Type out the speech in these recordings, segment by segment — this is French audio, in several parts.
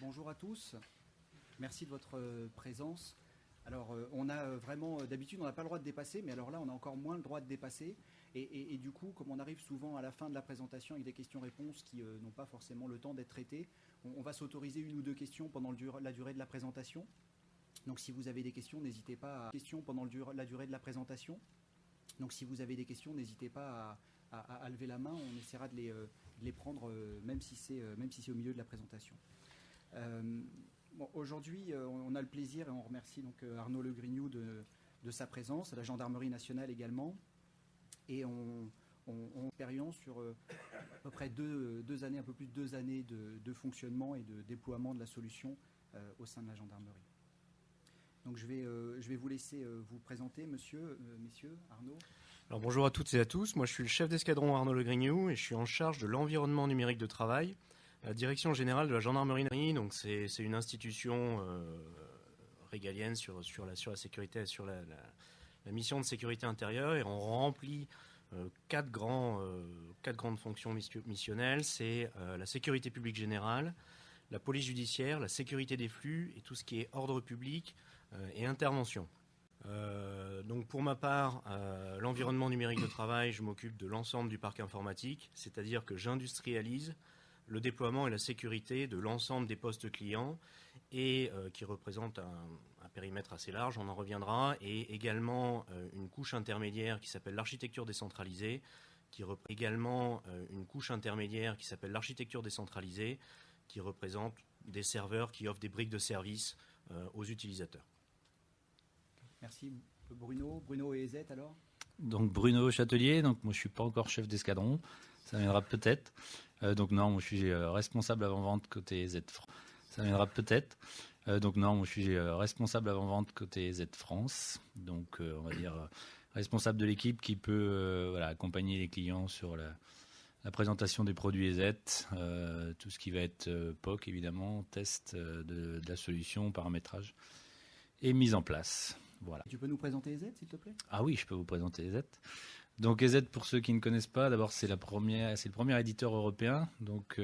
Bonjour à tous, merci de votre présence. Alors on a vraiment, d'habitude on n'a pas le droit de dépasser, mais alors là on a encore moins le droit de dépasser. Et du coup, comme on arrive souvent à la fin de la présentation avec des questions-réponses qui n'ont pas forcément le temps d'être traitées, on va s'autoriser une ou deux questions pendant la durée de la présentation. Donc si vous avez des questions, n'hésitez pas à questions pendant la durée de la présentation. Donc si vous avez des questions, n'hésitez pas à lever la main, on essaiera de les prendre même si c'est au milieu de la présentation. Bon, aujourd'hui, on a le plaisir et on remercie donc Arnaud Legrignoux de sa présence, la Gendarmerie nationale également. Et on expérience sur à peu près deux années, un peu plus de 2 années de fonctionnement et de déploiement de la solution au sein de la gendarmerie. Donc je vais vous laisser vous présenter, messieurs, Arnaud. Alors bonjour à toutes et à tous, moi je suis le chef d'escadron Arnaud Legrignoux et je suis en charge de l'environnement numérique de travail à la direction générale de la gendarmerie. Donc c'est une institution régalienne sur la sécurité, sur la mission de sécurité intérieure, et on remplit 4 grandes fonctions missionnelles. C'est la sécurité publique générale, la police judiciaire, la sécurité des flux et tout ce qui est ordre public et intervention. Donc pour ma part, l'environnement numérique de travail, je m'occupe de l'ensemble du parc informatique, c'est-à-dire que j'industrialise le déploiement et la sécurité de l'ensemble des postes clients et qui représente un périmètre assez large, on en reviendra, et également une couche intermédiaire qui s'appelle l'architecture décentralisée, qui représente des serveurs qui offrent des briques de service aux utilisateurs. Merci Bruno. Bruno et EZ alors. Donc Bruno Châtelier, donc moi je suis pas encore chef d'escadron, ça viendra peut-être. Donc non, moi je suis responsable avant-vente côté Z France. Ça viendra peut-être. Donc non, moi je suis responsable avant-vente côté Z France. Donc on va dire responsable de l'équipe qui peut accompagner les clients sur la présentation des produits EZ, tout ce qui va être POC évidemment, test de la solution, paramétrage et mise en place. Voilà. Tu peux nous présenter EZ, s'il te plaît ? Ah oui, je peux vous présenter EZ. Donc EZ, pour ceux qui ne connaissent pas, d'abord c'est le premier éditeur européen, donc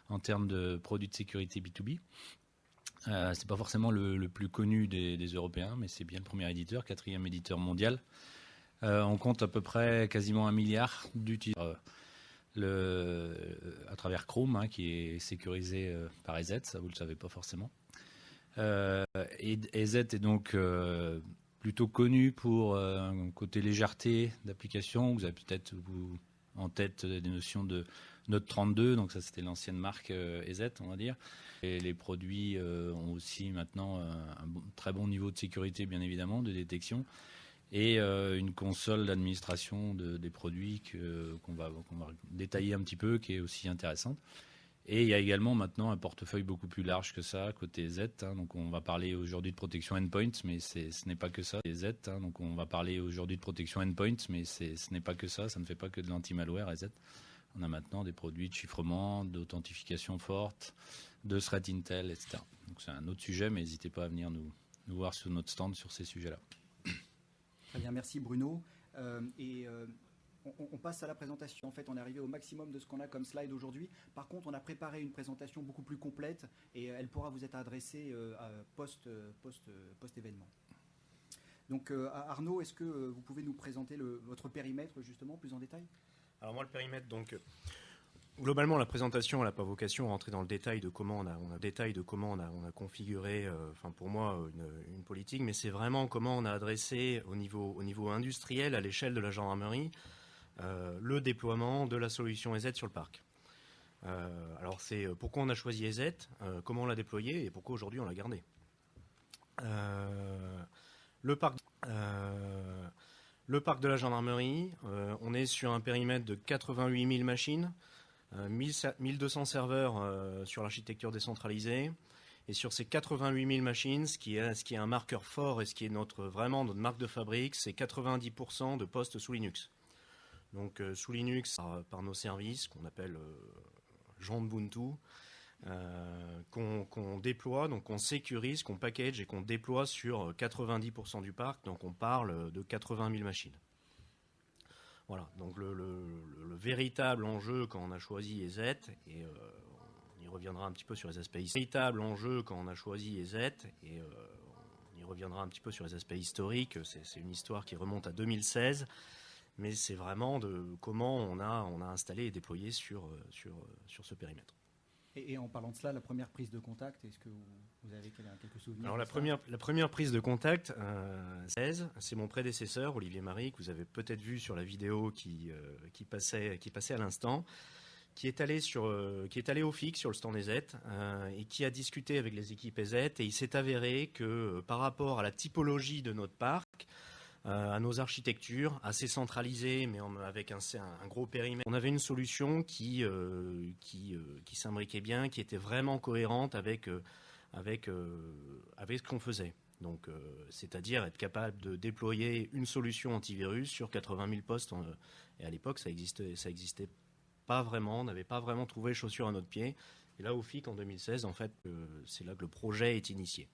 en termes de produits de sécurité B2B. C'est pas forcément le plus connu des Européens, mais c'est bien le premier éditeur, 4e éditeur mondial. On compte à peu près quasiment 1 milliard d'utilisateurs à travers Chrome, qui est sécurisé par EZ, ça vous le savez pas forcément. Et EZ est donc plutôt connu pour un côté légèreté d'application. Vous avez peut-être en tête des notions de Note 32, donc ça c'était l'ancienne marque EZ, on va dire. Et les produits ont aussi maintenant un très bon niveau de sécurité, bien évidemment, de détection, et une console d'administration des produits qu'on va détailler un petit peu, qui est aussi intéressante. Et il y a également maintenant un portefeuille beaucoup plus large que ça, côté Z. Donc on va parler aujourd'hui de protection endpoint, mais ce n'est pas que ça. Z. Donc on va parler aujourd'hui de protection endpoint, mais ce n'est pas que ça. Ça ne fait pas que de l'anti-malware, Z. On a maintenant des produits de chiffrement, d'authentification forte, de threat intel, etc. Donc c'est un autre sujet, mais n'hésitez pas à venir nous voir sur notre stand sur ces sujets-là. Très bien, merci Bruno. On passe à la présentation. En fait, on est arrivé au maximum de ce qu'on a comme slide aujourd'hui. Par contre, on a préparé une présentation beaucoup plus complète et elle pourra vous être adressée post-événement. Donc Arnaud, est-ce que vous pouvez nous présenter votre périmètre justement plus en détail ? Alors moi, le périmètre, donc globalement, la présentation n'a pas vocation à rentrer dans le détail de comment on a configuré, pour moi, une politique, mais c'est vraiment comment on a adressé au niveau industriel, à l'échelle de la gendarmerie, le déploiement de la solution EZ sur le parc. Alors c'est pourquoi on a choisi EZ, comment on l'a déployé et pourquoi aujourd'hui on l'a gardé. Le parc de la gendarmerie, on est sur un périmètre de 88 000 machines, 1200 serveurs sur l'architecture décentralisée. Et sur ces 88 000 machines, ce qui est un marqueur fort et ce qui est vraiment notre marque de fabrique, c'est 90% de postes sous Linux. Donc sous Linux par nos services qu'on appelle Jean Ubuntu, qu'on déploie, donc qu'on sécurise, qu'on package et qu'on déploie sur 90% du parc. Donc on parle de 80 000 machines. Voilà, donc le véritable enjeu quand on a choisi EZ, et on y reviendra un petit peu sur les aspects véritables enjeux quand on a choisi EZ, et on y reviendra un petit peu sur les aspects historiques. C'est une histoire qui remonte à 2016, mais c'est vraiment de comment on a installé et déployé sur ce périmètre. Et en parlant de cela, la première prise de contact, est-ce que vous avez quelques souvenirs? Alors la première prise de contact, c'est mon prédécesseur, Olivier Marie, que vous avez peut-être vu sur la vidéo qui passait à l'instant, qui est allé au FIC sur le stand EZ et qui a discuté avec les équipes EZ, et il s'est avéré que par rapport à la typologie de notre parc, à nos architectures assez centralisées, mais avec un gros périmètre, on avait une solution qui s'imbriquait bien, qui était vraiment cohérente avec ce qu'on faisait. Donc, c'est-à-dire être capable de déployer une solution antivirus sur 80 000 postes. Et à l'époque, ça existait pas vraiment. On n'avait pas vraiment trouvé chaussure à notre pied. Et là, au FIC, en 2016, en fait, c'est là que le projet est initié.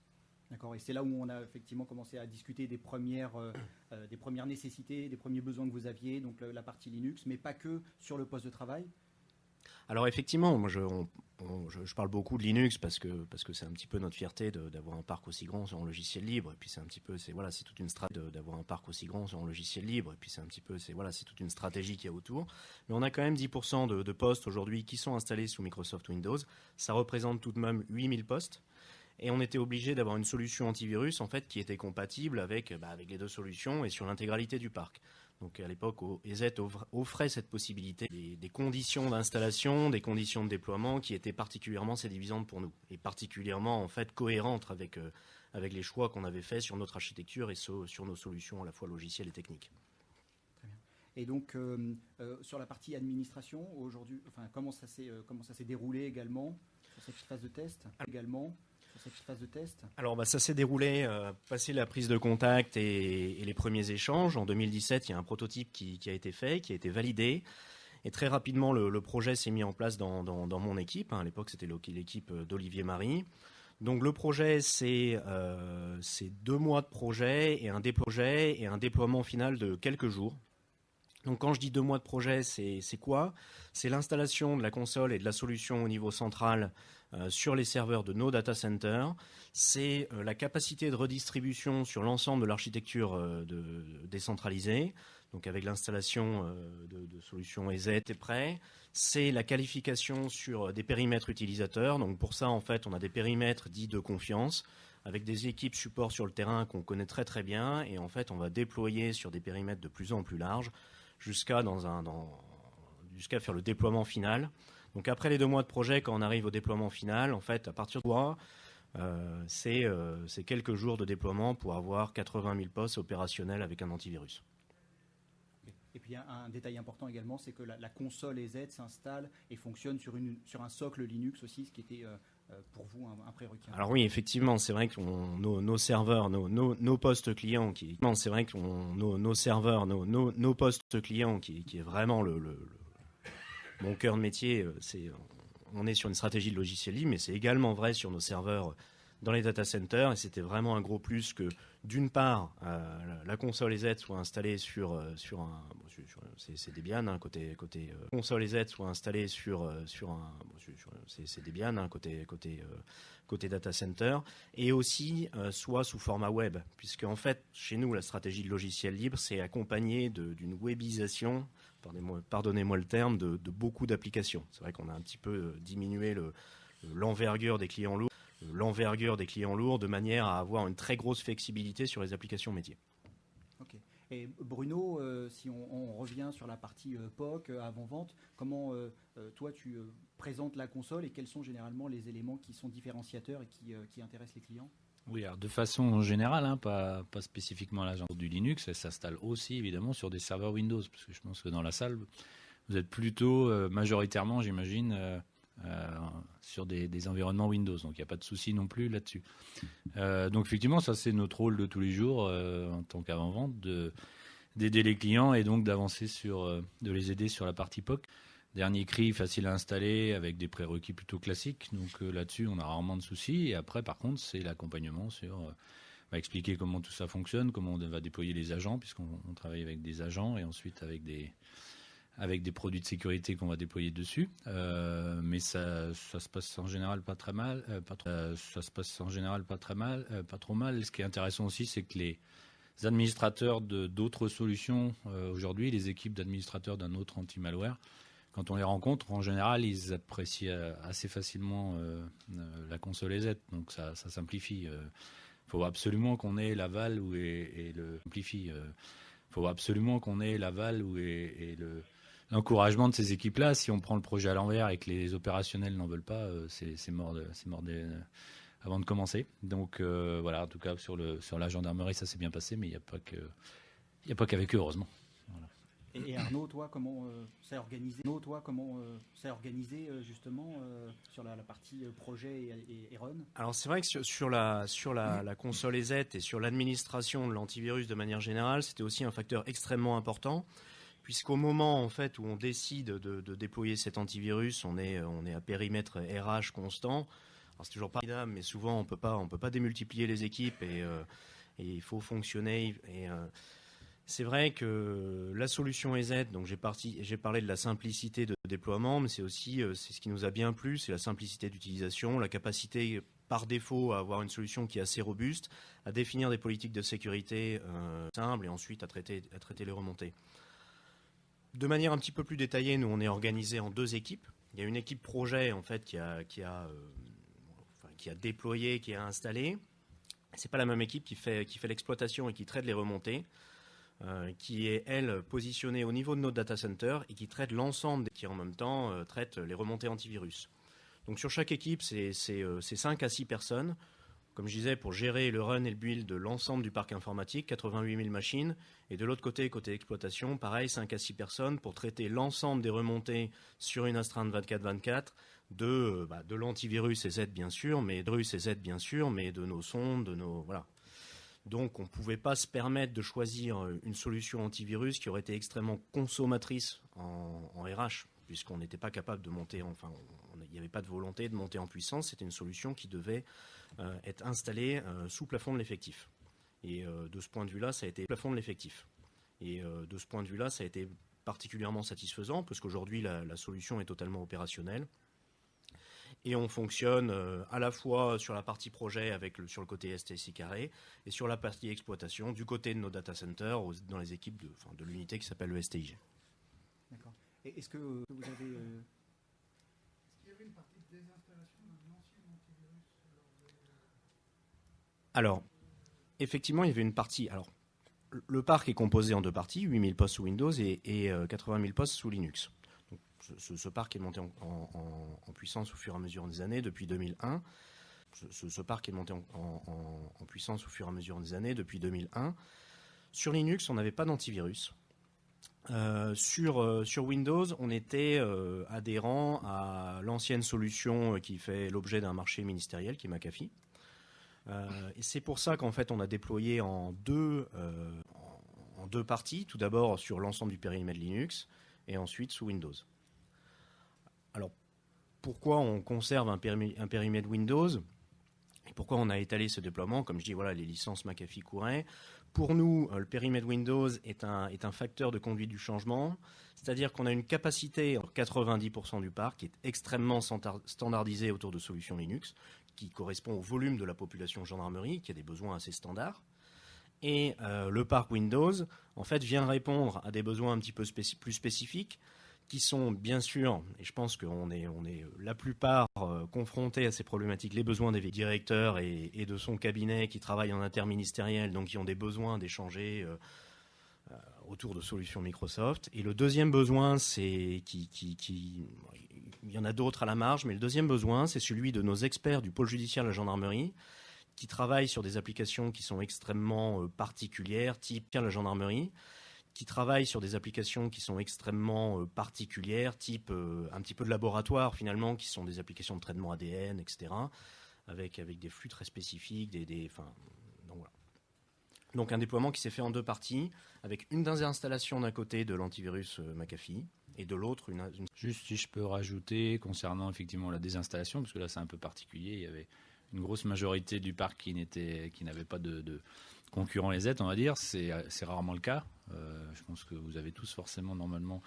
D'accord, et c'est là où on a effectivement commencé à discuter des premières nécessités, des premiers besoins que vous aviez, donc la partie Linux, mais pas que sur le poste de travail. Alors effectivement, moi je parle beaucoup de Linux parce que c'est un petit peu notre fierté d'avoir un parc aussi grand sur un logiciel libre, et puis c'est toute une stratégie d'avoir un parc aussi grand sur un logiciel libre, et puis c'est toute une stratégie qu'il y a autour. Mais on a quand même 10% de postes aujourd'hui qui sont installés sous Microsoft Windows. Ça représente tout de même 8000 postes. Et on était obligé d'avoir une solution antivirus en fait qui était compatible avec les deux solutions et sur l'intégralité du parc. Donc à l'époque, EZ offrait cette possibilité, des conditions d'installation, des conditions de déploiement qui étaient particulièrement séduisantes pour nous et particulièrement en fait cohérentes avec les choix qu'on avait faits sur notre architecture et sur nos solutions à la fois logicielles et techniques. Très bien. Et donc sur la partie administration aujourd'hui, comment ça s'est déroulé également sur cette phase de test Alors ça s'est déroulé, passé la prise de contact et les premiers échanges. En 2017, il y a un prototype qui a été fait, qui a été validé. Et très rapidement, le projet s'est mis en place dans mon équipe. À l'époque, c'était l'équipe d'Olivier Marie. Donc le projet, c'est 2 mois de projet et un déploiement final de quelques jours. Donc quand je dis 2 mois de projet, c'est quoi? C'est l'installation de la console et de la solution au niveau central sur les serveurs de nos data centers. C'est la capacité de redistribution sur l'ensemble de l'architecture décentralisée, donc avec l'installation de solutions EZ est prêt. C'est la qualification sur des périmètres utilisateurs. Donc pour ça, en fait, on a des périmètres dits de confiance, avec des équipes support sur le terrain qu'on connaît très très bien. Et en fait, on va déployer sur des périmètres de plus en plus larges jusqu'à faire le déploiement final. Donc après les 2 mois de projet, quand on arrive au déploiement final, en fait, à partir de là, c'est quelques jours de déploiement pour avoir 80 000 postes opérationnels avec un antivirus. Et puis un détail important également, c'est que la console EZ s'installe et fonctionne sur un socle Linux aussi, ce qui était pour vous un prérequis. Alors oui, effectivement, c'est vrai que nos serveurs, nos postes clients, qui est vraiment mon cœur de métier, on est sur une stratégie de logiciel libre, mais c'est également vrai sur nos serveurs dans les data centers, et c'était vraiment un gros plus que, d'une part, la console EZ soit installée sur un... c'est Debian, côté console EZ soit installée sur un... c'est Debian, côté data center, et aussi soit sous format web, puisque en fait, chez nous, la stratégie de logiciel libre, c'est accompagné d'une webisation, pardonnez-moi le terme, de beaucoup d'applications. C'est vrai qu'on a un petit peu diminué l'envergure des clients lourds, de manière à avoir une très grosse flexibilité sur les applications métiers. Ok. Et Bruno, si on revient sur la partie POC, avant-vente, comment toi tu présentes la console et quels sont généralement les éléments qui sont différenciateurs et qui intéressent les clients? Oui, alors de façon générale, pas spécifiquement à l'agence du Linux, elle s'installe aussi évidemment sur des serveurs Windows, parce que je pense que dans la salle, vous êtes plutôt majoritairement, j'imagine, sur des environnements Windows, donc il n'y a pas de souci non plus là-dessus. Donc effectivement, ça c'est notre rôle de tous les jours en tant qu'avant-vente, d'aider les clients et donc d'avancer de les aider sur la partie POC. Dernier cri, facile à installer, avec des prérequis plutôt classiques. Donc là-dessus, on a rarement de soucis. Et après, par contre, c'est l'accompagnement sur expliquer comment tout ça fonctionne, comment on va déployer les agents, puisqu'on travaille avec des agents et ensuite avec avec des produits de sécurité qu'on va déployer dessus. Mais ça se passe en général pas très mal. Ça se passe en général pas trop mal. Ce qui est intéressant aussi, c'est que les administrateurs d'autres solutions, aujourd'hui, les équipes d'administrateurs d'un autre anti-malware, quand on les rencontre, en général, ils apprécient assez facilement la console EZ. Donc ça simplifie. Il faut absolument qu'on ait l'aval l'encouragement de ces équipes-là. Si on prend le projet à l'envers et que les opérationnels n'en veulent pas, c'est mort avant de commencer. Donc voilà, en tout cas sur la gendarmerie, ça s'est bien passé, mais il n'y a pas qu'avec eux, heureusement. Voilà. Et Arnaud, toi, comment c'est organisé justement sur la partie projet et run? Alors c'est vrai que sur la console EZ et sur l'administration de l'antivirus de manière générale, c'était aussi un facteur extrêmement important, puisqu'au moment en fait où on décide de déployer cet antivirus, on est à périmètre RH constant. Alors c'est toujours pas évident, mais souvent on peut pas démultiplier les équipes et il faut fonctionner. C'est vrai que la solution EZ, donc j'ai parlé de la simplicité de déploiement, mais c'est aussi c'est ce qui nous a bien plu, c'est la simplicité d'utilisation, la capacité par défaut à avoir une solution qui est assez robuste, à définir des politiques de sécurité simples et ensuite à traiter les remontées. De manière un petit peu plus détaillée, nous on est organisé en 2 équipes. Il y a une équipe projet en fait qui a déployé, qui a installé. C'est pas la même équipe qui fait l'exploitation et qui traite les remontées. Qui est, elle, positionnée au niveau de notre data center et qui traite l'ensemble des qui, en même temps, traite les remontées antivirus. Donc, sur chaque équipe, c'est 5 à 6 personnes, comme je disais, pour gérer le run et le build de l'ensemble du parc informatique, 88 000 machines. Et de l'autre côté exploitation, pareil, 5 à 6 personnes pour traiter l'ensemble des remontées sur une astreinte 24/24 de l'antivirus EZ, bien sûr, mais de nos sondes, voilà. Donc on ne pouvait pas se permettre de choisir une solution antivirus qui aurait été extrêmement consommatrice en RH, puisqu'on n'était pas capable de monter, il n'y avait pas de volonté de monter en puissance. C'était une solution qui devait être installée sous plafond de l'effectif. Et de ce point de vue-là, ça a été plafond de l'effectif. Et de ce point de vue-là, ça a été particulièrement satisfaisant, parce qu'aujourd'hui, la solution est totalement opérationnelle. Et on fonctionne à la fois sur la partie projet sur le côté STSI carré et sur la partie exploitation du côté de nos data centers dans les équipes de l'unité qui s'appelle le STIG. D'accord. Et est-ce que vous avez... Est-ce qu'il y avait une partie de désinstallation d'un ancien antivirus Alors, effectivement, il y avait une partie... Alors, le parc est composé en 2 parties, 8000 postes sous Windows et 80 000 postes sous Linux. Ce parc est monté en puissance au fur et à mesure des années depuis 2001. Ce parc est monté en puissance au fur et à mesure des années depuis 2001. Sur Linux, on n'avait pas d'antivirus. Sur Windows, on était adhérent à l'ancienne solution qui fait l'objet d'un marché ministériel, qui est McAfee. Et c'est pour ça qu'en fait, on a déployé en deux parties. Tout d'abord sur l'ensemble du périmètre Linux et ensuite sous Windows. Alors, pourquoi on conserve un périmètre Windows et pourquoi on a étalé ce déploiement? Comme je dis, voilà, les licences McAfee couraient. Pour nous, le périmètre Windows est un facteur de conduite du changement, c'est-à-dire qu'on a une capacité, 90% du parc, qui est extrêmement standardisée autour de solutions Linux, qui correspond au volume de la population gendarmerie, qui a des besoins assez standards. Et le parc Windows, en fait, vient répondre à des besoins un petit peu plus spécifiques, qui sont bien sûr, et je pense qu'on est la plupart confrontés à ces problématiques, les besoins des directeurs et de son cabinet qui travaillent en interministériel, donc qui ont des besoins d'échanger autour de solutions Microsoft. Et le deuxième besoin, c'est il y en a d'autres à la marge, mais le deuxième besoin, c'est celui de nos experts du pôle judiciaire de la gendarmerie, qui travaillent sur des applications qui sont extrêmement particulières, type la gendarmerie, qui travaillent sur des applications qui sont extrêmement particulières, type un petit peu de laboratoire finalement, qui sont des applications de traitement ADN, etc., avec des flux très spécifiques, donc voilà. Donc un déploiement qui s'est fait en 2 parties, avec une désinstallation d'un côté de l'antivirus McAfee, et de l'autre une... Juste si je peux rajouter concernant effectivement la désinstallation, parce que là c'est un peu particulier, il y avait une grosse majorité du parc qui n'avait pas de concurrent EZ, on va dire. C'est rarement le cas. Je pense que vous avez tous forcément normalement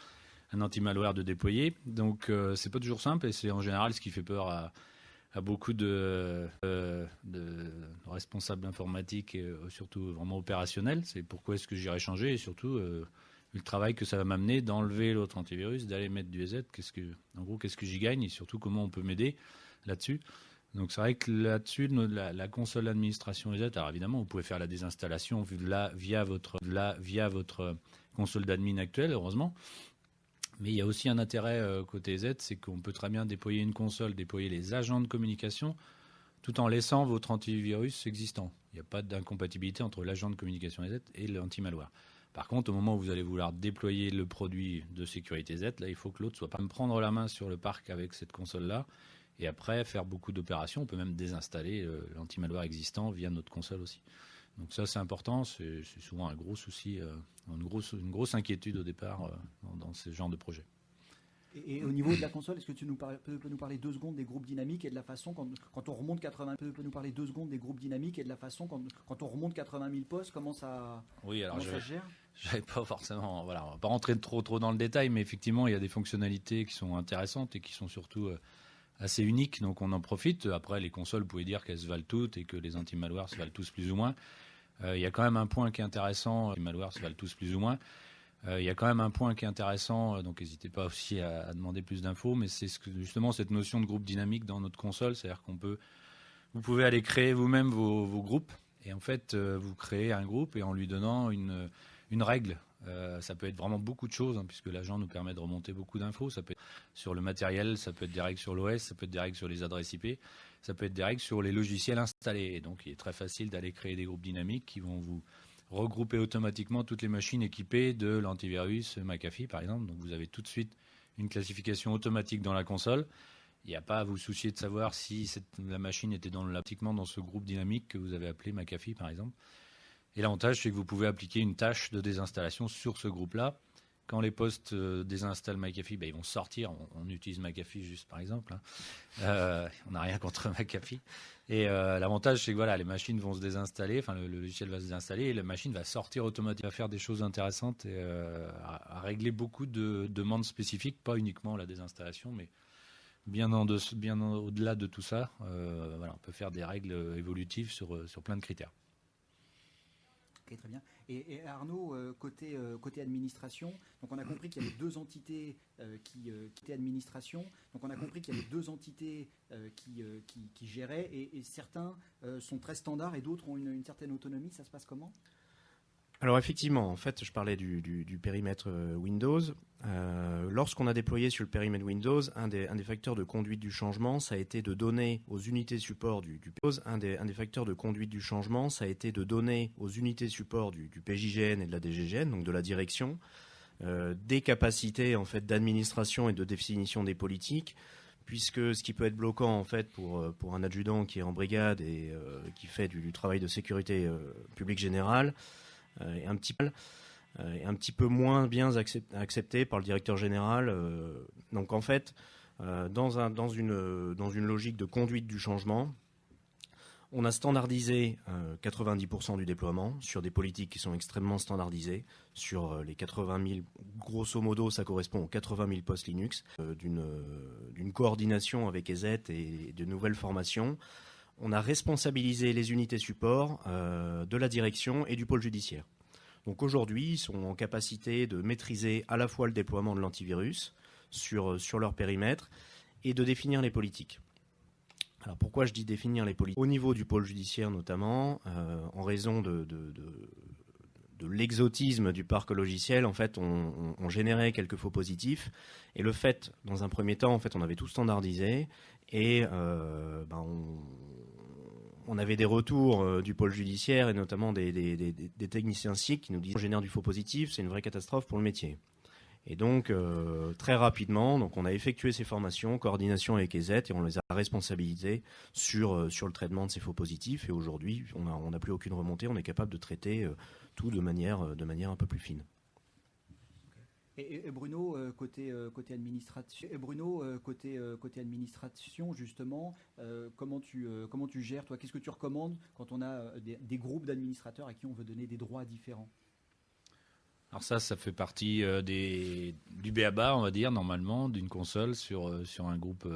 un anti-malware de déployer. Donc c'est pas toujours simple et c'est en général ce qui fait peur à beaucoup de responsables informatiques et surtout vraiment opérationnels. C'est pourquoi est-ce que j'irai changer et surtout le travail que ça va m'amener d'enlever l'autre antivirus, d'aller mettre du EZ. Qu'est-ce que j'y gagne et surtout comment on peut m'aider là-dessus. Donc c'est vrai que là-dessus, la console d'administration EZ, alors évidemment, vous pouvez faire la désinstallation via votre console d'admin actuelle, heureusement. Mais il y a aussi un intérêt côté EZ, c'est qu'on peut très bien déployer une console, déployer les agents de communication, tout en laissant votre antivirus existant. Il n'y a pas d'incompatibilité entre l'agent de communication EZ et l'anti-malware. Par contre, au moment où vous allez vouloir déployer le produit de sécurité Z, là, il faut que l'autre soit pas me prendre la main sur le parc avec cette console-là. Et après, faire beaucoup d'opérations. On peut même désinstaller l'anti-malware existant via notre console aussi. Donc ça, c'est important. C'est souvent un gros souci, une grosse inquiétude au départ dans ce genre de projet. Et au niveau de la console, est-ce que tu peux nous parler 2 secondes des groupes dynamiques et de la façon, quand on remonte 80 peut nous parler 2 secondes des groupes dynamiques et de la façon, quand on remonte 80 000 postes, comment ça, oui, alors ça se gère? J'avais pas forcément, voilà, on va pas rentrer trop dans le détail, mais effectivement, il y a des fonctionnalités qui sont intéressantes et qui sont surtout assez uniques, donc on en profite. Après, les consoles, vous pouvez dire qu'elles se valent toutes et que les anti-malware se valent tous plus ou moins. Il y a quand même un point qui est intéressant, les malwares se valent tous plus ou moins. Il y a quand même un point qui est intéressant, donc n'hésitez pas aussi à demander plus d'infos, mais c'est justement cette notion de groupe dynamique dans notre console, c'est-à-dire vous pouvez aller créer vous-même vos groupes, et en fait, vous créez un groupe et en lui donnant une règle. Ça peut être vraiment beaucoup de choses, puisque l'agent nous permet de remonter beaucoup d'infos. Ça peut être sur le matériel, ça peut être des règles sur l'OS, ça peut être des règles sur les adresses IP, ça peut être des règles sur les logiciels installés. Et donc, il est très facile d'aller créer des groupes dynamiques qui vont vous regrouper automatiquement toutes les machines équipées de l'antivirus McAfee, par exemple. Donc, vous avez tout de suite une classification automatique dans la console. Il n'y a pas à vous soucier de savoir si la machine était automatiquement dans ce groupe dynamique que vous avez appelé McAfee, par exemple. Et l'avantage, c'est que vous pouvez appliquer une tâche de désinstallation sur ce groupe-là. Quand les postes désinstallent McAfee, ils vont sortir. On utilise McAfee juste, par exemple. On n'a rien contre McAfee. Et l'avantage, c'est que voilà, les machines vont se désinstaller, enfin le logiciel va se désinstaller et la machine va sortir automatiquement, va faire des choses intéressantes et à régler beaucoup de demandes spécifiques, pas uniquement la désinstallation, mais bien au-delà de tout ça. Voilà, on peut faire des règles évolutives sur plein de critères. Ok, très bien. Et Arnaud, côté administration, donc on a compris qu'il y avait 2 entités qui étaient administration. Donc on a compris qu'il y avait 2 entités qui géraient et certains sont très standards et d'autres ont une certaine autonomie. Ça se passe comment? Alors effectivement, en fait, je parlais du périmètre Windows. Lorsqu'on a déployé sur le périmètre Windows, un des facteurs de conduite du changement, ça a été de donner aux unités support du un des facteurs de conduite du changement, ça a été de donner aux unités support du PJGN et de la DGGN, donc de la direction, des capacités en fait d'administration et de définition des politiques, puisque ce qui peut être bloquant en fait pour un adjudant qui est en brigade et qui fait du travail de sécurité publique générale, est un petit peu moins bien accepté par le directeur général. Donc en fait, dans une logique de conduite du changement, on a standardisé 90% du déploiement sur des politiques qui sont extrêmement standardisées. Sur les 80 000, grosso modo, ça correspond aux 80 000 postes Linux, d'une coordination avec EZ et de nouvelles formations. On a responsabilisé les unités support de la direction et du pôle judiciaire. Donc aujourd'hui, ils sont en capacité de maîtriser à la fois le déploiement de l'antivirus sur leur périmètre et de définir les politiques. Alors pourquoi je dis définir les politiques? Au niveau du pôle judiciaire notamment, en raison de l'exotisme du parc logiciel, en fait, on générait quelques faux positifs. Et le fait, dans un premier temps, en fait, on avait tout standardisé et on avait des retours du pôle judiciaire et notamment des techniciens SIC qui nous disaient on génère du faux positif, c'est une vraie catastrophe pour le métier. Et donc, très rapidement, donc on a effectué ces formations, coordination avec EZ, et on les a responsabilisés sur le traitement de ces faux positifs. Et aujourd'hui, on n'a plus aucune remontée, on est capable de traiter tout de manière un peu plus fine. Et Bruno, côté administration, justement, comment tu gères, toi? Qu'est-ce que tu recommandes quand on a des groupes d'administrateurs à qui on veut donner des droits différents? Alors ça fait partie du b.a.-ba, on va dire, normalement, d'une console sur un groupe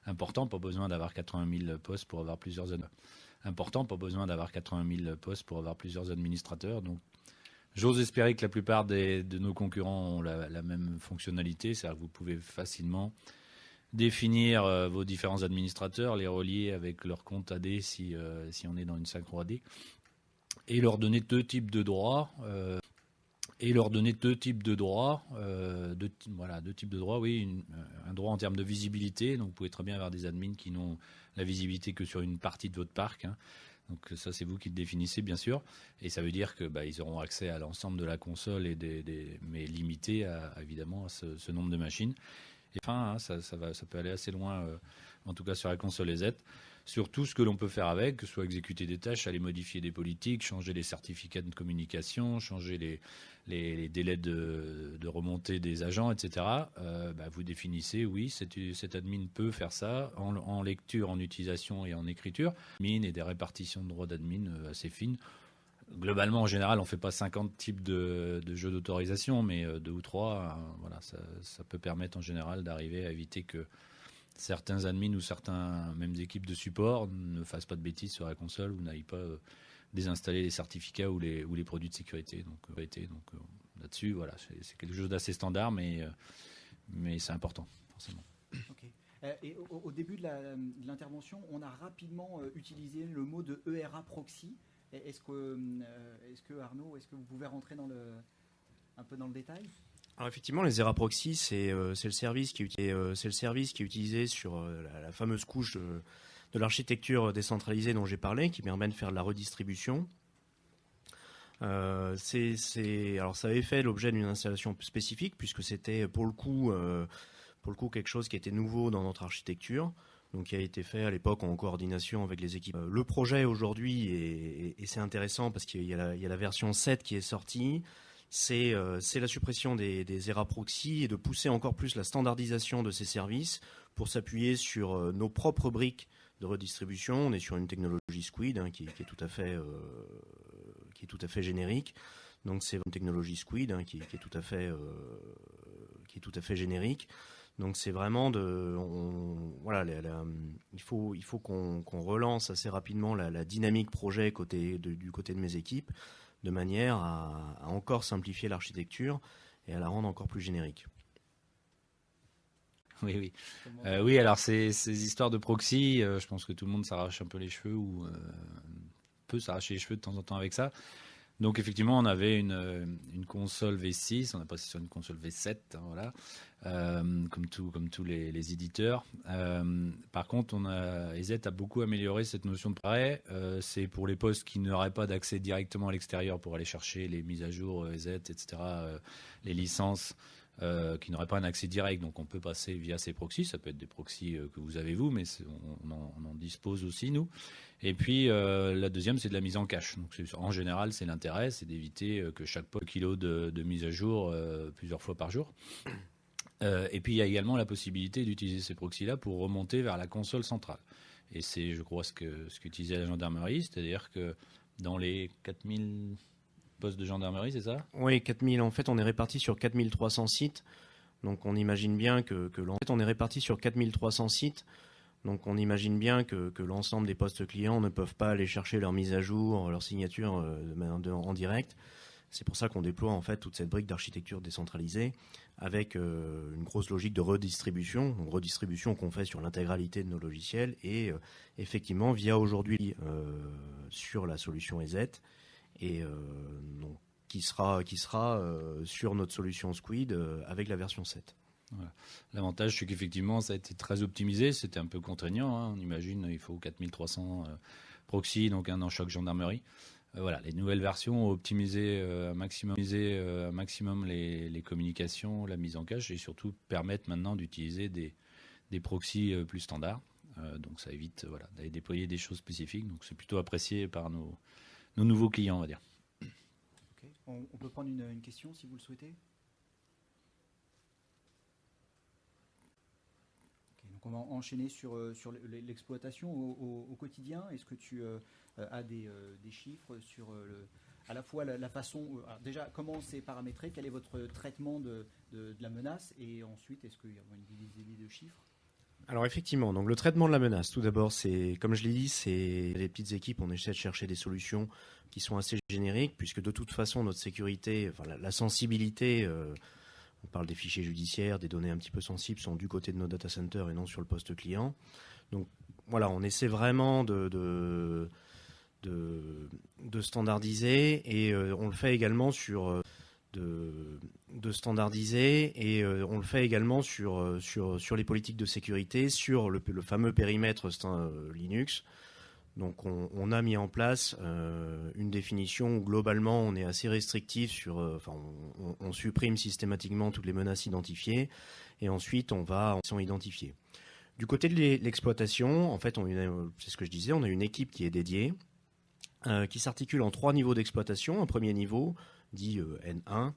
important. Pas besoin d'avoir 80 000 postes pour avoir plusieurs administrateurs. Donc, j'ose espérer que la plupart de nos concurrents ont la même fonctionnalité, c'est-à-dire que vous pouvez facilement définir vos différents administrateurs, les relier avec leur compte AD si on est dans une synchro AD, et leur donner deux types de droits. Deux types de droits, oui, un droit en termes de visibilité. Donc, vous pouvez très bien avoir des admins qui n'ont la visibilité que sur une partie de votre parc. Hein. Donc, ça, c'est vous qui le définissez, bien sûr. Et ça veut dire que ils auront accès à l'ensemble de la console, mais limité, évidemment, à ce nombre de machines. Et enfin, hein, ça peut aller assez loin, en tout cas sur la console EZ. Sur tout ce que l'on peut faire avec, que ce soit exécuter des tâches, aller modifier des politiques, changer les certificats de communication, changer les délais de remontée des agents, etc. Vous définissez, oui, cet admin peut faire ça en lecture, en utilisation et en écriture. Admin et des répartitions de droits d'admin assez fines. Globalement, en général, on ne fait pas 50 types de jeux d'autorisation, mais 2 ou 3, ça peut permettre en général d'arriver à éviter que certains admins ou certains mêmes équipes de support ne fassent pas de bêtises sur la console ou n'aillent pas désinstaller les certificats ou les produits de sécurité. Donc là-dessus, voilà, c'est quelque chose d'assez standard, mais c'est important, forcément. Okay. Et au début de l'intervention, on a rapidement utilisé le mot de ERA proxy. Est-ce que Arnaud, est-ce que vous pouvez rentrer un peu dans le détail ? Alors effectivement, les ERA proxy, c'est le service qui est utilisé sur la fameuse couche de l'architecture décentralisée dont j'ai parlé, qui permet de faire de la redistribution. Alors ça avait fait l'objet d'une installation spécifique puisque c'était pour le coup quelque chose qui était nouveau dans notre architecture. Donc, qui a été fait à l'époque en coordination avec les équipes. Le projet aujourd'hui, et c'est intéressant parce qu'il y a la version 7 qui est sortie, c'est la suppression des ERA proxy et de pousser encore plus la standardisation de ces services pour s'appuyer sur nos propres briques de redistribution. On est sur une technologie Squid qui est tout à fait générique. Donc, c'est une technologie Squid qui est tout à fait générique. Donc c'est vraiment il faut qu'on relance assez rapidement la dynamique projet du côté de mes équipes, de manière à encore simplifier l'architecture et à la rendre encore plus générique. Oui. Oui, alors ces histoires de proxy, je pense que tout le monde s'arrache un peu les cheveux ou peut s'arracher les cheveux de temps en temps avec ça. Donc effectivement, on avait une console V6, on a passé sur une console V7, hein, voilà, comme tous les éditeurs. Par contre, EZ a beaucoup amélioré cette notion de prêt. C'est pour les postes qui n'auraient pas d'accès directement à l'extérieur pour aller chercher les mises à jour EZ, etc., les licences. Qui n'auraient pas un accès direct, donc on peut passer via ces proxys. Ça peut être des proxys que vous avez vous, mais on en dispose aussi nous. Et puis la deuxième, c'est de la mise en cache. Donc en général, c'est l'intérêt, c'est d'éviter que chaque kilo de mise à jour plusieurs fois par jour. Et puis il y a également la possibilité d'utiliser ces proxys-là pour remonter vers la console centrale. Et c'est, je crois, ce qu'utilisait la gendarmerie, c'est-à-dire que dans les 4000 postes de gendarmerie, c'est ça ? Oui, 4000. En fait, on est répartis sur 4300 sites. Donc, on imagine bien que l'ensemble des postes clients ne peuvent pas aller chercher leur mise à jour, leur signature en direct. C'est pour ça qu'on déploie en fait toute cette brique d'architecture décentralisée avec une grosse logique de redistribution. Donc, redistribution qu'on fait sur l'intégralité de nos logiciels et effectivement via aujourd'hui sur la solution EZ. Et donc, qui sera sur notre solution Squid avec la version 7. Voilà. L'avantage, c'est qu'effectivement, ça a été très optimisé. C'était un peu contraignant. Hein. On imagine il faut 4300 proxys, donc dans chaque gendarmerie. Voilà, les nouvelles versions ont optimisé un maximum les communications, la mise en cache et surtout permettent maintenant d'utiliser des proxys plus standards. Donc ça évite d'aller déployer des choses spécifiques. Donc c'est plutôt apprécié par nos nouveaux clients, on va dire. Okay. On peut prendre une question si vous le souhaitez. Okay, donc on va enchaîner sur l'exploitation au quotidien. Est-ce que tu as des chiffres sur à la fois la façon, alors déjà comment c'est paramétré, quel est votre traitement de la menace, et ensuite est-ce qu'il y a une idée de chiffres? Alors effectivement, donc le traitement de la menace, tout d'abord, c'est, comme je l'ai dit, c'est des petites équipes, on essaie de chercher des solutions qui sont assez génériques, puisque de toute façon, notre sécurité, enfin, la sensibilité, on parle des fichiers judiciaires, des données un petit peu sensibles, sont du côté de nos data centers et non sur le poste client. Donc voilà, on essaie vraiment de standardiser, et on le fait également sur... de standardiser, et on le fait également sur les politiques de sécurité, sur le fameux périmètre Linux. Donc on a mis en place une définition où globalement on est assez restrictif sur, on supprime systématiquement toutes les menaces identifiées, et ensuite on va identifier. Du côté de l'exploitation, en fait, c'est ce que je disais, on a une équipe qui est dédiée, qui s'articule en 3 niveaux d'exploitation. Un premier niveau, dit N1,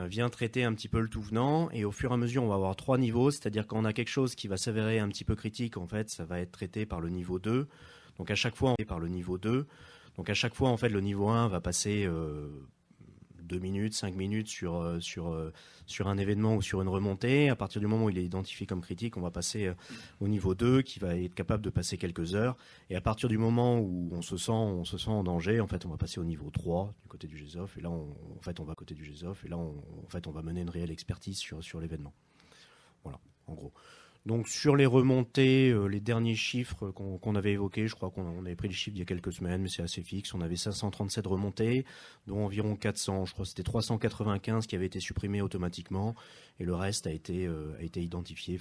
vient traiter un petit peu le tout venant, et au fur et à mesure on va avoir 3 niveaux, c'est-à-dire quand on a quelque chose qui va s'avérer un petit peu critique, en fait ça va être traité par le niveau 2, donc à chaque fois on est par le niveau 2, donc à chaque fois en fait le niveau 1 va passer 2 minutes, 5 minutes sur un événement ou sur une remontée. À partir du moment où il est identifié comme critique, on va passer au niveau 2 qui va être capable de passer quelques heures. Et à partir du moment où on se sent en danger, en fait, on va passer au niveau 3 du côté du GSOF. Et là, on va mener une réelle expertise sur l'événement. Voilà, en gros. Donc sur les remontées, les derniers chiffres qu'on avait évoqués, je crois qu'on avait pris les chiffres il y a quelques semaines, mais c'est assez fixe. On avait 537 remontées, dont environ 400, je crois que c'était 395 qui avaient été supprimés automatiquement, et le reste a été identifié.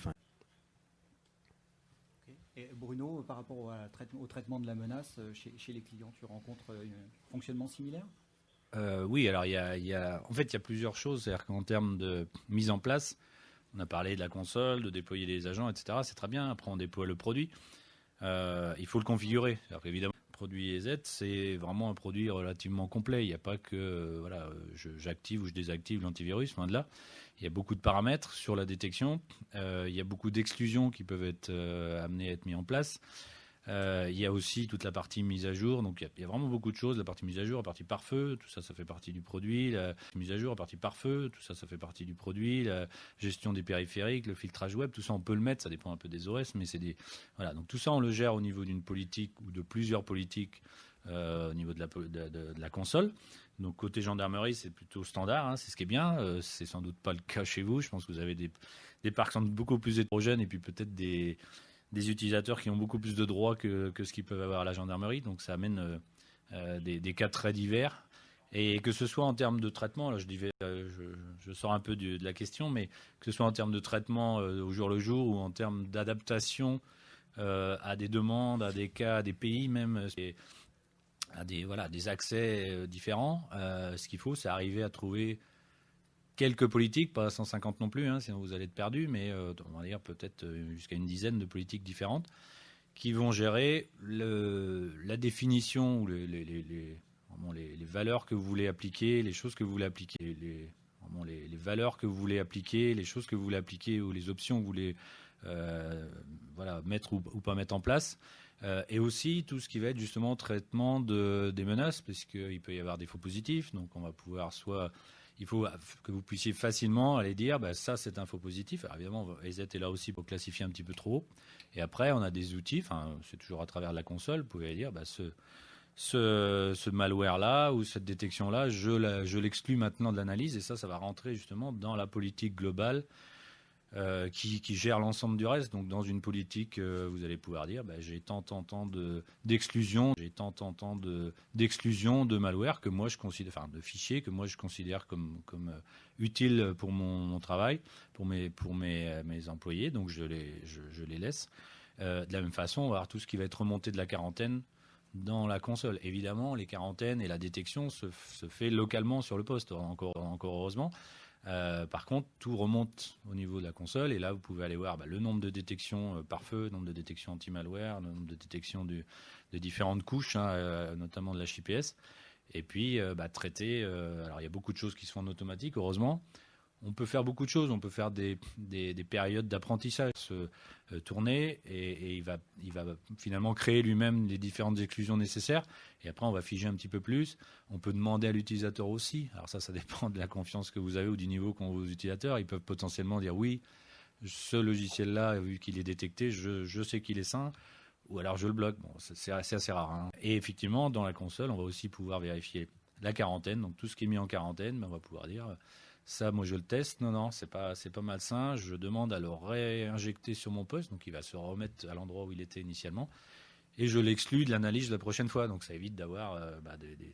Okay. Et Bruno, par rapport au traitement de la menace, chez les clients, tu rencontres un fonctionnement similaire? Oui, alors il y a plusieurs choses. C'est-à-dire qu'en termes de mise en place, on a parlé de la console, de déployer les agents, etc. C'est très bien. Après, on déploie le produit. Il faut le configurer. Alors qu'évidemment, le produit EZ, c'est vraiment un produit relativement complet. Il n'y a pas que j'active ou je désactive l'antivirus, loin de là. Il y a beaucoup de paramètres sur la détection. Il y a beaucoup d'exclusions qui peuvent être amenées à être mises en place. Il y a aussi toute la partie mise à jour, donc il y a vraiment beaucoup de choses. La partie mise à jour, la partie pare-feu, tout ça, ça fait partie du produit. La mise à jour, la partie pare-feu, tout ça, ça fait partie du produit. La gestion des périphériques, le filtrage web, tout ça, on peut le mettre. Ça dépend un peu des OS, mais voilà. Donc tout ça, on le gère au niveau d'une politique ou de plusieurs politiques au niveau de la console. Donc côté gendarmerie, c'est plutôt standard, hein, c'est ce qui est bien. C'est sans doute pas le cas chez vous. Je pense que vous avez des parcs sans doute beaucoup plus hétérogènes, et puis peut-être des utilisateurs qui ont beaucoup plus de droits que ce qu'ils peuvent avoir à la gendarmerie. Donc ça amène des cas très divers. Et que ce soit en termes de traitement, là je sors un peu de la question, mais que ce soit en termes de traitement au jour le jour, ou en termes d'adaptation à des demandes, à des cas, à des pays même, à des accès différents, ce qu'il faut, c'est arriver à trouver quelques politiques, pas 150 non plus, hein, sinon vous allez être perdu, mais on va dire peut-être jusqu'à une dizaine de politiques différentes qui vont gérer la définition ou les valeurs que vous voulez appliquer, les choses que vous voulez appliquer, les valeurs que vous voulez appliquer, les choses que vous voulez appliquer, ou les options que vous voulez mettre ou pas mettre en place. Et aussi tout ce qui va être justement traitement des menaces, parce qu'il peut y avoir des faux positifs, donc on va pouvoir il faut que vous puissiez facilement aller dire ça c'est un faux positif. Alors évidemment, EZ est là aussi pour classifier un petit peu trop. Et après, on a des outils, c'est toujours à travers la console, vous pouvez aller dire ce malware-là ou cette détection-là, je l'exclus maintenant de l'analyse, et ça va rentrer justement dans la politique globale qui gère l'ensemble du reste. Donc dans une politique, vous allez pouvoir dire j'ai tant d'exclusion, d'exclusion de malware que moi je considère, de fichiers que moi je considère comme utiles pour mon travail, pour mes employés. Donc je les laisse. De la même façon, on va avoir tout ce qui va être remonté de la quarantaine dans la console. Évidemment, les quarantaines et la détection se fait localement sur le poste, encore heureusement. Par contre, tout remonte au niveau de la console, et là vous pouvez aller voir le nombre de détections par feu, le nombre de détections anti-malware, le nombre de détections de différentes couches, notamment de l'HIPS, et puis traiter. Alors il y a beaucoup de choses qui se font en automatique, heureusement. on peut faire beaucoup de choses. On peut faire des périodes d'apprentissage, se tourner, et il va finalement créer lui-même les différentes exclusions nécessaires. Et après, on va figer un petit peu plus. On peut demander à l'utilisateur aussi. Alors ça dépend de la confiance que vous avez ou du niveau qu'ont vos utilisateurs. Ils peuvent potentiellement dire oui, ce logiciel-là, vu qu'il est détecté, je sais qu'il est sain. Ou alors je le bloque. Bon, c'est assez rare, hein. Et effectivement, dans la console, on va aussi pouvoir vérifier la quarantaine. Donc tout ce qui est mis en quarantaine, on va pouvoir dire ça, moi je le teste. Non, c'est pas malsain. Je demande à le réinjecter sur mon poste. Donc il va se remettre à l'endroit où il était initialement. Et je l'exclus de l'analyse la prochaine fois. Donc ça évite d'avoir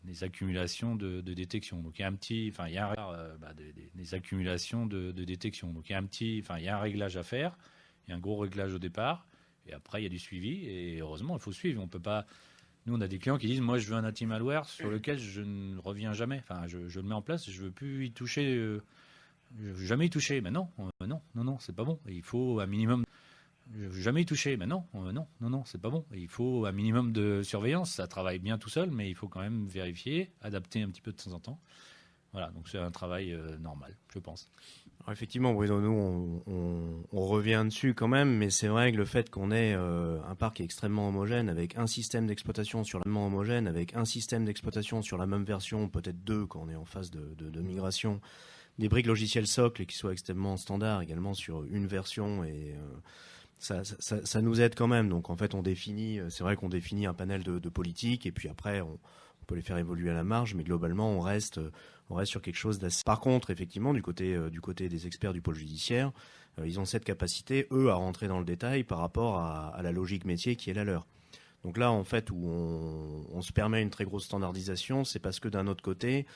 des accumulations de détection. Donc il y a des accumulations de détection. Donc il y a un réglage à faire. Il y a un gros réglage au départ. Et après, il y a du suivi, et heureusement, il faut suivre. On peut pas. Nous, on a des clients qui disent, moi, je veux un anti-malware sur lequel je ne reviens jamais. Enfin, je le mets en place, je veux plus y toucher. Je veux jamais y toucher. Mais non, c'est pas bon. Et il faut un minimum. Je veux jamais y toucher. Mais non, c'est pas bon. Et il faut un minimum de surveillance. Ça travaille bien tout seul, mais il faut quand même vérifier, adapter un petit peu de temps en temps. Voilà, donc c'est un travail normal, je pense. Alors effectivement, Bruno, nous, on revient dessus quand même, mais c'est vrai que le fait qu'on ait un parc extrêmement homogène, avec un système d'exploitation sur la même version, peut-être deux quand on est en phase de migration, des briques logicielles socles qui soient extrêmement standards également sur une version, et ça nous aide quand même. Donc en fait, c'est vrai qu'on définit un panel de politiques, et puis après, on peut les faire évoluer à la marge, mais globalement, on reste sur quelque chose d'assez. Par contre, effectivement, du côté des experts du pôle judiciaire, ils ont cette capacité, eux, à rentrer dans le détail par rapport à la logique métier qui est la leur. Donc là, en fait, où on se permet une très grosse standardisation, c'est parce que d'un autre côté,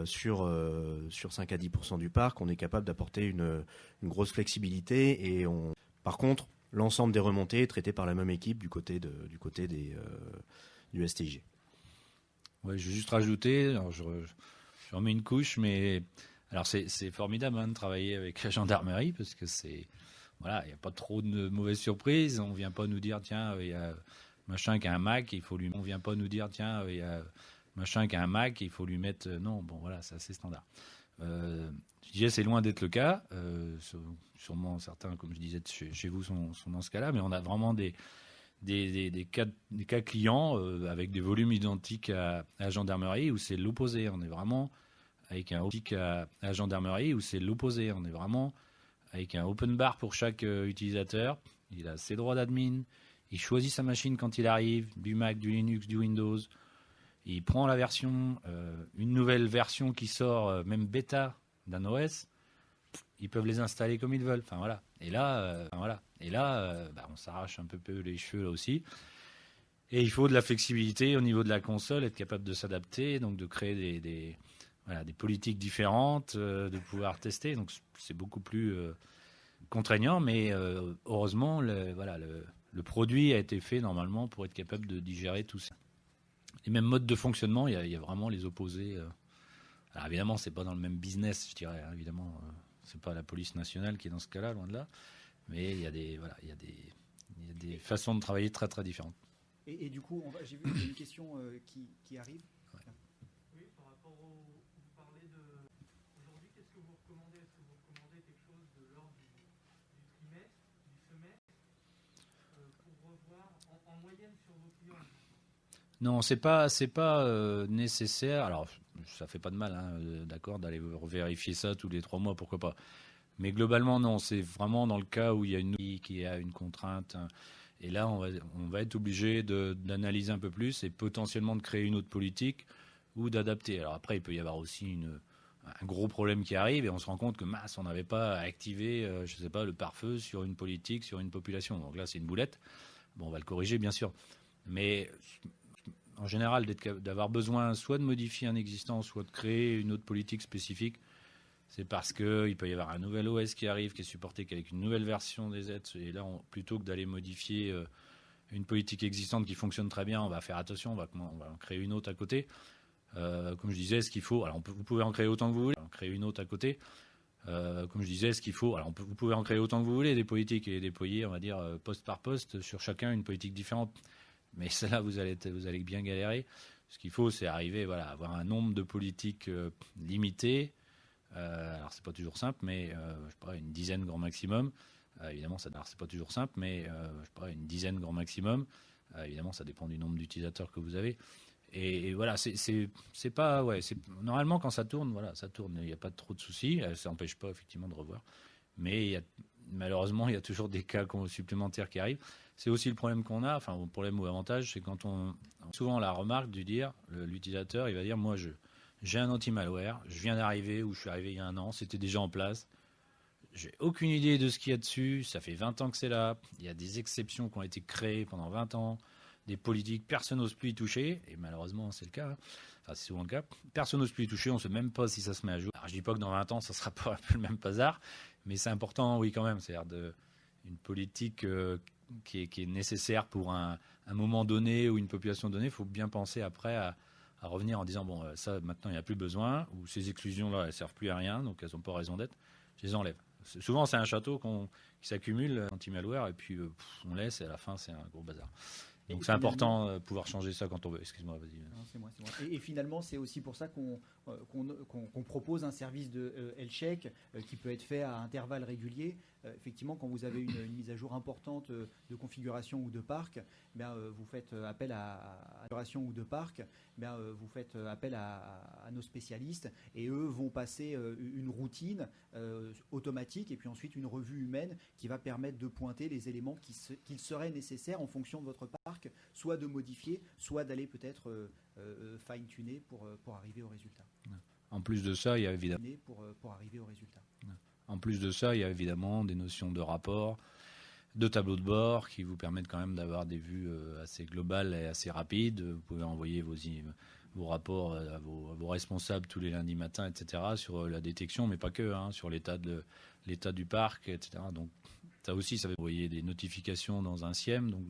sur 5 à 10% du parc, on est capable d'apporter une grosse flexibilité, et par contre, l'ensemble des remontées est traité par la même équipe du côté du STIG. Ouais, je vais juste rajouter, alors je remets une couche, mais alors c'est formidable de travailler avec la gendarmerie, parce que il n'y a pas trop de mauvaises surprises. On vient pas nous dire tiens, il y a machin qui a un Mac, on vient pas nous dire tiens, il y a machin qui a un Mac, il faut lui mettre non, bon voilà, c'est assez standard. Je disais, c'est loin d'être le cas. Sûrement certains, comme je disais, chez vous sont dans ce cas-là, mais on a vraiment des cas clients avec des volumes identiques à la gendarmerie où c'est l'opposé. On est vraiment avec un optique à la gendarmerie où c'est l'opposé. On est vraiment avec un open bar pour chaque utilisateur. Il a ses droits d'admin. Il choisit sa machine quand il arrive, du Mac, du Linux, du Windows. Il prend la version, une nouvelle version qui sort, même bêta d'un OS. Ils peuvent les installer comme ils veulent. Enfin voilà. Et là, on s'arrache un peu les cheveux là aussi. Et il faut de la flexibilité au niveau de la console, être capable de s'adapter, donc de créer des politiques différentes, de pouvoir tester. Donc c'est beaucoup plus contraignant, mais heureusement, le produit a été fait normalement pour être capable de digérer tout ça. Les mêmes modes de fonctionnement, il y a vraiment les opposés. Alors évidemment, c'est pas dans le même business, je dirais. Hein, évidemment, c'est pas la police nationale qui est dans ce cas-là, loin de là. Mais il y a des façons de travailler très très différentes. Et du coup, j'ai vu qu'il y a une question qui arrive. Ouais. Oui, par rapport vous parlez de. Aujourd'hui, qu'est-ce que vous recommandez? Est-ce que vous recommandez quelque chose de l'ordre du trimestre, du semestre, pour revoir en moyenne sur vos clients? Non, c'est pas nécessaire. Alors, ça fait pas de mal, hein, d'accord, d'aller vérifier ça tous les 3 mois, pourquoi pas. Mais globalement, non, c'est vraiment dans le cas où il y a qui a une contrainte. Et là, on va être obligé d'analyser un peu plus et potentiellement de créer une autre politique ou d'adapter. Alors après, il peut y avoir aussi un gros problème qui arrive et on se rend compte que on n'avait pas activé, je sais pas, le pare-feu sur une politique, sur une population. Donc là, c'est une boulette. Bon, on va le corriger, bien sûr. Mais en général, d'avoir besoin soit de modifier un existant, soit de créer une autre politique spécifique, c'est parce qu'il peut y avoir un nouvel OS qui arrive, qui est supporté qu'avec une nouvelle version des aides. Et là, plutôt que d'aller modifier une politique existante qui fonctionne très bien, on va faire attention, on va en créer une autre à côté. Comme je disais, ce qu'il faut... Alors, vous pouvez en créer autant que vous voulez, en créer une autre à côté. Comme je disais, ce qu'il faut... Alors, vous pouvez en créer autant que vous voulez, des politiques, et les déployer, on va dire, poste par poste, sur chacun une politique différente. Mais celle-là, vous allez bien galérer. Ce qu'il faut, c'est arriver à avoir un nombre de politiques limité, Alors c'est pas toujours simple, mais je sais pas, une dizaine grand maximum. Évidemment, alors c'est pas toujours simple, mais je sais pas, une dizaine grand maximum. Évidemment, ça dépend du nombre d'utilisateurs que vous avez. Et voilà, c'est pas, ouais, normalement quand ça tourne, voilà, ça tourne. Il n'y a pas trop de soucis. Ça n'empêche pas effectivement de revoir. Mais malheureusement, il y a toujours des cas supplémentaires qui arrivent. C'est aussi le problème qu'on a, enfin, le problème ou avantage, c'est quand souvent la remarque du dire, l'utilisateur, il va dire, moi, j'ai un anti-malware, je viens d'arriver, ou je suis arrivé il y a 1 an, c'était déjà en place. J'ai aucune idée de ce qu'il y a dessus, ça fait 20 ans que c'est là, il y a des exceptions qui ont été créées pendant 20 ans, des politiques, personne n'ose plus y toucher, et malheureusement c'est le cas, enfin c'est souvent le cas, personne n'ose plus y toucher, on ne sait même pas si ça se met à jour. Alors je dis pas que dans 20 ans ça sera pas un peu le même bazar, mais c'est important, oui quand même, c'est-à-dire une politique qui est nécessaire pour un moment donné ou une population donnée, il faut bien penser après à revenir en disant, bon ça maintenant il n'y a plus besoin, ou ces exclusions-là elles ne servent plus à rien, donc elles n'ont pas raison d'être, je les enlève. Souvent, c'est un château qui s'accumule, anti-malware, et puis on laisse, et à la fin, c'est un gros bazar. Donc, c'est important de pouvoir changer ça quand on veut. Excuse-moi, vas-y. Non, c'est moi. Et finalement, c'est aussi pour ça qu'on propose un service de health check qui peut être fait à intervalles réguliers. Effectivement, quand vous avez une mise à jour importante de configuration ou de parc, vous faites appel à configuration ou de parc, vous faites appel à nos spécialistes et eux vont passer une routine automatique et puis ensuite une revue humaine qui va permettre de pointer les éléments qu'il serait nécessaire en fonction de votre parc, soit de modifier, soit d'aller peut-être fine-tuner pour arriver au résultat. En plus de ça, il y a évidemment... Pour arriver au résultat. En plus de ça, il y a évidemment des notions de rapport, de tableau de bord qui vous permettent quand même d'avoir des vues assez globales et assez rapides. Vous pouvez envoyer vos rapports à vos responsables tous les lundis matins, etc., sur la détection, mais pas que, sur l'état du parc, etc. Donc ça aussi, ça va envoyer des notifications dans un SIEM, donc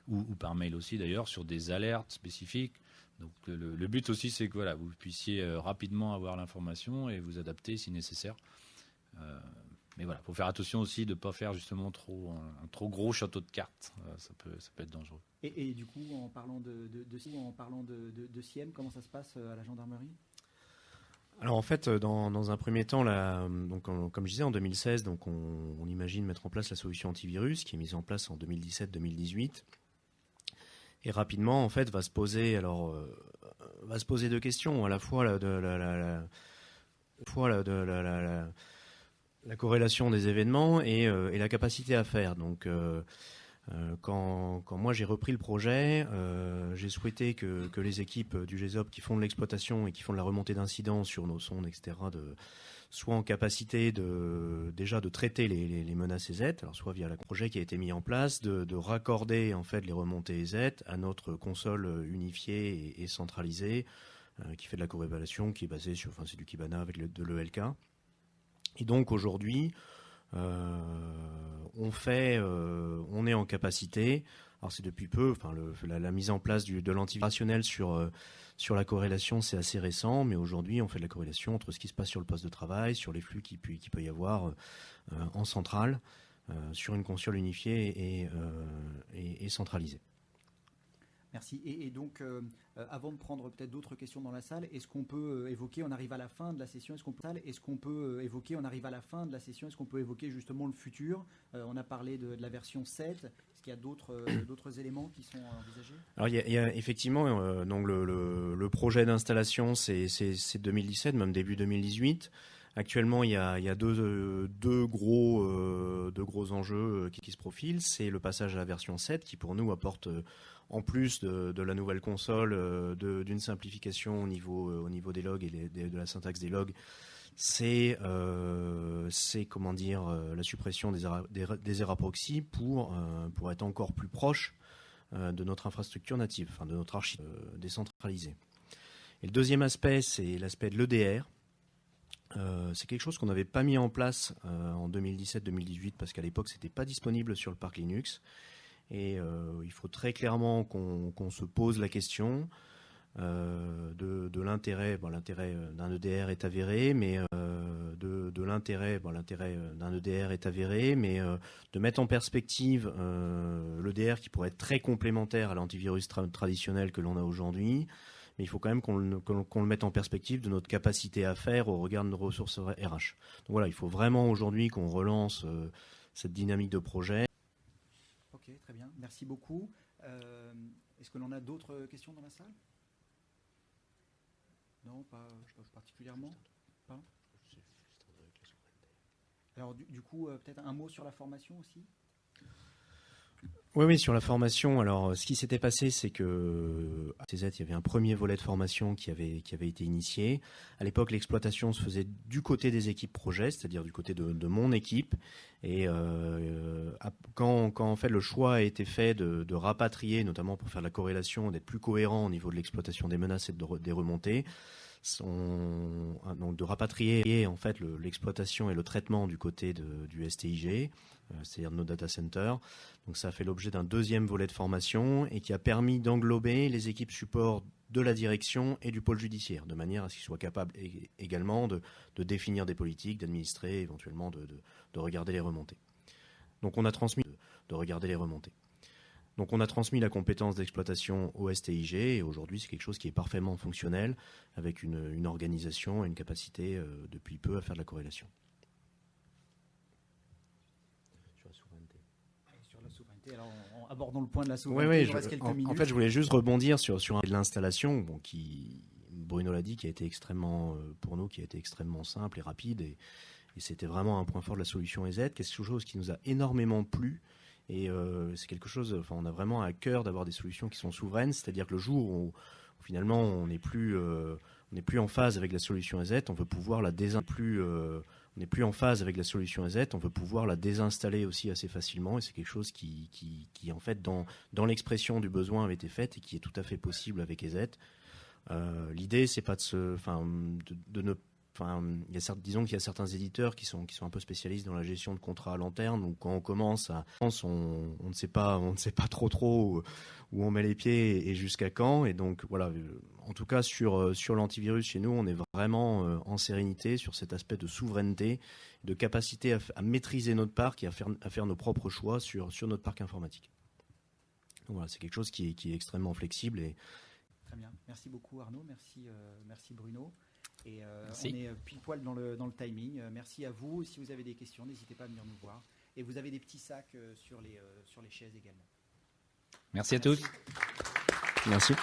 ou par mail aussi d'ailleurs, sur des alertes spécifiques. Donc le but aussi, c'est que voilà, vous puissiez rapidement avoir l'information et vous adapter si nécessaire. Mais voilà, il faut faire attention aussi de ne pas faire justement un trop gros château de cartes. Ça peut être dangereux. Et du coup, en parlant de SIEM, comment ça se passe à la gendarmerie ? Alors en fait, dans un premier temps, donc, comme je disais, en 2016, donc on imagine mettre en place la solution antivirus qui est mise en place en 2017-2018. Et rapidement, en fait, va se poser 2 questions. À la fois la corrélation des événements et la capacité à faire. Donc, quand moi j'ai repris le projet, j'ai souhaité que les équipes du GESOP qui font de l'exploitation et qui font de la remontée d'incidents sur nos sondes, etc., soient en capacité déjà de traiter les menaces EZ, alors soit via le projet qui a été mis en place, de raccorder en fait les remontées EZ à notre console unifiée et centralisée qui fait de la corrélation, qui est basée sur, c'est du Kibana avec de l'ELK. Et donc aujourd'hui, on est en capacité. Alors c'est depuis peu. La mise en place de l'antivirus rationnel sur la corrélation, c'est assez récent, mais aujourd'hui, on fait de la corrélation entre ce qui se passe sur le poste de travail, sur les flux qu'il peut y avoir en centrale, sur une console unifiée et centralisée. Merci. Et donc, avant de prendre peut-être d'autres questions dans la salle, est-ce qu'on peut évoquer, on arrive à la fin de la session, est-ce qu'on peut évoquer justement le futur ? On a parlé de la version 7. Est-ce qu'il y a d'autres éléments qui sont envisagés ? Alors, il y a effectivement, donc le projet d'installation, c'est 2017, même début 2018. Actuellement, il y a deux gros enjeux qui se profilent. C'est le passage à la version 7 qui, pour nous, apporte... en plus de la nouvelle console, d'une simplification au niveau des logs et de la syntaxe des logs, c'est la suppression des erreurs proxy pour être encore plus proche de notre infrastructure native, de notre archi décentralisée. Et le deuxième aspect, c'est l'aspect de l'EDR. C'est quelque chose qu'on n'avait pas mis en place en 2017-2018 parce qu'à l'époque, c'était pas disponible sur le parc Linux. Et il faut très clairement qu'on se pose la question de l'intérêt. L'intérêt d'un EDR est avéré, mais l'intérêt d'un EDR est avéré, mais de mettre en perspective l'EDR qui pourrait être très complémentaire à l'antivirus traditionnel que l'on a aujourd'hui, mais il faut quand même qu'on le mette en perspective de notre capacité à faire au regard de nos ressources RH. Donc voilà, il faut vraiment aujourd'hui qu'on relance cette dynamique de projet. Ok, très bien. Merci beaucoup. Est-ce que l'on a d'autres questions dans la salle? Non, pas particulièrement. Pardon. Alors du coup, peut-être un mot sur la formation aussi. Oui, sur la formation. Alors, ce qui s'était passé, c'est que à TZ, il y avait un premier volet de formation qui avait été initié. À l'époque, l'exploitation se faisait du côté des équipes projet, c'est-à-dire du côté de mon équipe. Et quand en fait le choix a été fait de rapatrier, notamment pour faire de la corrélation, d'être plus cohérent au niveau de l'exploitation des menaces et des remontées, donc de rapatrier en fait l'exploitation et le traitement du côté du STIG, c'est-à-dire de nos data centers. Donc ça a fait l'objet d'un deuxième volet de formation et qui a permis d'englober les équipes support de la direction et du pôle judiciaire, de manière à ce qu'ils soient capables également de définir des politiques, d'administrer, éventuellement de regarder les remontées. Donc on a transmis de regarder les remontées. Donc on a transmis la compétence d'exploitation au STIG et aujourd'hui c'est quelque chose qui est parfaitement fonctionnel avec une organisation et une capacité depuis peu à faire de la corrélation. Sur la souveraineté. Sur la souveraineté, alors abordons le point de la souveraineté. Oui, il reste quelques minutes. en fait je voulais juste rebondir sur l'installation qui, Bruno l'a dit, qui a été extrêmement, pour nous, qui a été extrêmement simple et rapide et c'était vraiment un point fort de la solution EZ, quelque chose qui nous a énormément plu. Et c'est quelque chose, enfin, on a vraiment à cœur d'avoir des solutions qui sont souveraines, c'est-à-dire que le jour où finalement on n'est plus en phase avec la solution EZ, on veut pouvoir la on n'est plus en phase avec la solution EZ, on veut pouvoir la désinstaller aussi assez facilement. Et c'est quelque chose qui en fait dans l'expression du besoin avait été faite et qui est tout à fait possible avec EZ. L'idée c'est pas de ne disons qu'il y a certains éditeurs qui sont un peu spécialistes dans la gestion de contrats à lanterne, où quand on commence on ne sait pas trop où on met les pieds et jusqu'à quand. Et donc voilà, en tout cas sur l'antivirus chez nous, on est vraiment en sérénité sur cet aspect de souveraineté, de capacité à maîtriser notre parc et à faire nos propres choix sur notre parc informatique. Donc voilà, c'est quelque chose qui est extrêmement flexible. Très bien, merci beaucoup Arnaud, merci Bruno. Et Merci. on est pile poil dans le timing. Merci à vous. Si vous avez des questions, n'hésitez pas à venir nous voir. Et vous avez des petits sacs sur les chaises également. Merci à tous. Merci.